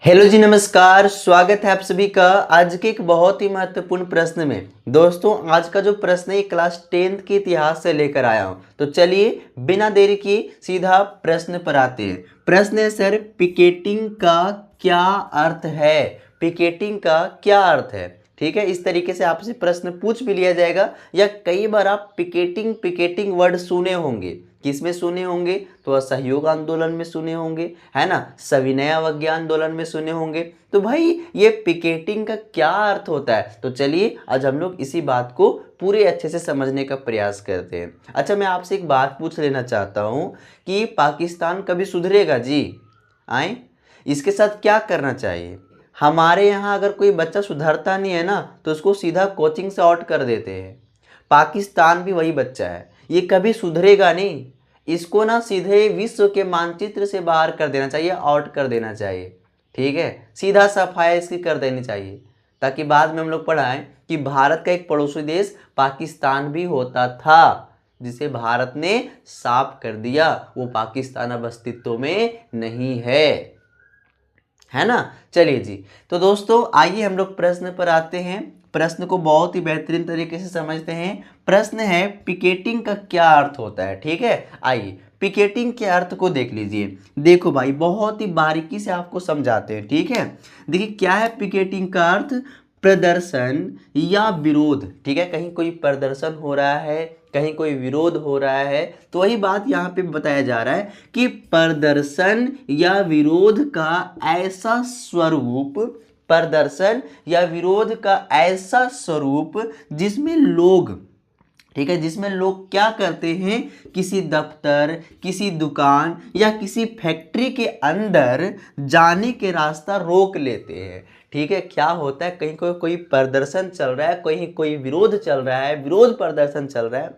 Hello जी, नमस्कार। स्वागत है आप सभी का आज के एक बहुत ही महत्वपूर्ण प्रश्न में। दोस्तों, आज का जो प्रश्न है क्लास 10th के इतिहास से लेकर आया हूं। तो चलिए बिना देरी के सीधा प्रश्न पर आते हैं। प्रश्न है सर, पिकेटिंग का क्या अर्थ है? पिकेटिंग का क्या अर्थ है? ठीक है, इस तरीके से आपसे प्रश्न पूछ भी लिया जाएगा, या कई बार आप पिकेटिंग पिकेटिंग वर्ड सुने होंगे। किसमें सुने होंगे? तो असहयोग आंदोलन में सुने होंगे, है ना, सविनय अवज्ञा आंदोलन में सुने होंगे। तो भाई ये पिकेटिंग का क्या अर्थ होता है? तो चलिए आज हम लोग इसी बात को पूरे अच्छे से समझने का प्रयास करते हैं। अच्छा, मैं आपसे एक बात पूछ लेना चाहता हूँ कि पाकिस्तान कभी सुधरेगा जी? आए, इसके साथ क्या करना चाहिए? हमारे यहाँ अगर कोई बच्चा सुधरता नहीं है ना, तो उसको सीधा कोचिंग से आउट कर देते हैं। पाकिस्तान भी वही बच्चा है, ये कभी सुधरेगा नहीं। इसको ना सीधे विश्व के मानचित्र से बाहर कर देना चाहिए, आउट कर देना चाहिए। ठीक है, सीधा सफाई इसकी कर देनी चाहिए, ताकि बाद में हम लोग पढ़ाएं कि भारत का एक पड़ोसी देश पाकिस्तान भी होता था, जिसे भारत ने साफ कर दिया। वो पाकिस्तान अब अस्तित्व में नहीं है ना। चलिए जी, तो दोस्तों आइए हम लोग प्रश्न पर आते हैं। प्रश्न को बहुत ही बेहतरीन तरीके से समझते हैं। प्रश्न है, पिकेटिंग का क्या अर्थ होता है? ठीक है, आइए पिकेटिंग के अर्थ को देख लीजिए। देखो भाई, बहुत ही बारीकी से आपको समझाते हैं। ठीक है, देखिए क्या है पिकेटिंग का अर्थ। प्रदर्शन या विरोध। ठीक है, कहीं कोई प्रदर्शन हो रहा है, कहीं कोई विरोध हो रहा है, तो वही बात यहाँ पे बताया जा रहा है कि प्रदर्शन या विरोध का ऐसा स्वरूप, प्रदर्शन या विरोध का ऐसा स्वरूप जिसमें लोग, ठीक है, जिसमें लोग क्या करते हैं, किसी दफ्तर, किसी दुकान या किसी फैक्ट्री के अंदर जाने के रास्ता रोक लेते हैं। ठीक है, क्या होता है, कहीं कोई प्रदर्शन चल रहा है, कहीं कोई विरोध चल रहा है, विरोध प्रदर्शन चल रहा है,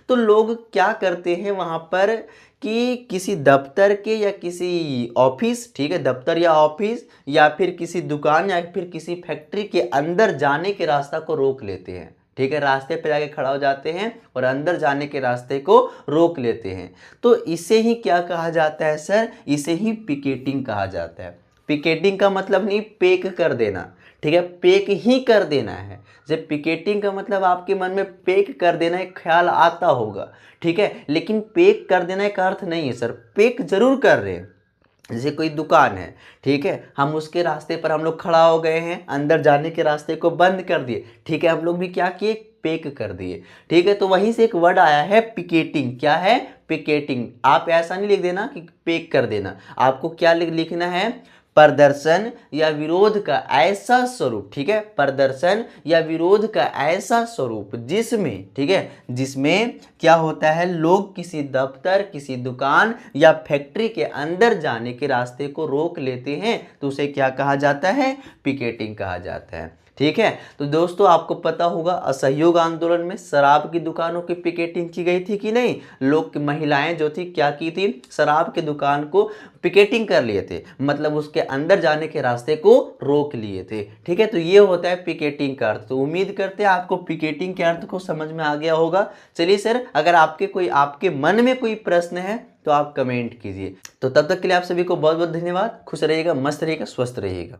तो लोग क्या करते हैं वहाँ पर कि किसी दफ्तर के या किसी ऑफिस, ठीक है, दफ्तर या ऑफिस या फिर किसी दुकान या फिर किसी फैक्ट्री के अंदर जाने के रास्ता को रोक लेते हैं। ठीक है, रास्ते पे जाके खड़ा हो जाते हैं और अंदर जाने के रास्ते को रोक लेते हैं। तो इसे ही क्या कहा जाता है सर? इसे ही पिकेटिंग कहा जाता है। पिकेटिंग का मतलब नहीं पेक कर देना, ठीक है, पेक ही कर देना है। जब पिकेटिंग का मतलब आपके मन में पेक कर देना एक ख्याल आता होगा, ठीक है, लेकिन पेक कर देना का अर्थ नहीं है सर। पेक जरूर कर रहे हैं, जैसे कोई दुकान है, ठीक है, हम उसके रास्ते पर हम लोग खड़ा हो गए हैं, अंदर जाने के रास्ते को बंद कर दिए, ठीक है, हम लोग भी क्या किए, पेक कर दिए। ठीक है, तो वहीं से एक वर्ड आया है पिकेटिंग। क्या है? पिकेटिंग। आप ऐसा नहीं लिख देना कि पेक कर देना, आपको क्या लिखना है, प्रदर्शन या विरोध का ऐसा स्वरूप। ठीक है, प्रदर्शन या विरोध का ऐसा स्वरूप जिसमें, ठीक है, जिसमें क्या होता है, लोग किसी दफ्तर, किसी दुकान या फैक्ट्री के अंदर जाने के रास्ते को रोक लेते हैं, तो उसे क्या कहा जाता है? पिकेटिंग कहा जाता है। ठीक है, तो दोस्तों आपको पता होगा असहयोग आंदोलन में शराब की दुकानों की पिकेटिंग की गई थी कि नहीं? लोग, महिलाएं जो थी क्या की थी, शराब की दुकान को पिकेटिंग कर लिए थे, मतलब उसके अंदर जाने के रास्ते को रोक लिए थे। ठीक है, तो ये होता है पिकेटिंग का अर्थ। तो उम्मीद करते हैं आपको पिकेटिंग के अर्थ को समझ में आ गया होगा। चलिए सर, अगर आपके मन में कोई प्रश्न है तो आप कमेंट कीजिए। तो तब तक के लिए आप सभी को बहुत बहुत धन्यवाद। खुश रहिएगा, मस्त रहिएगा, स्वस्थ रहिएगा।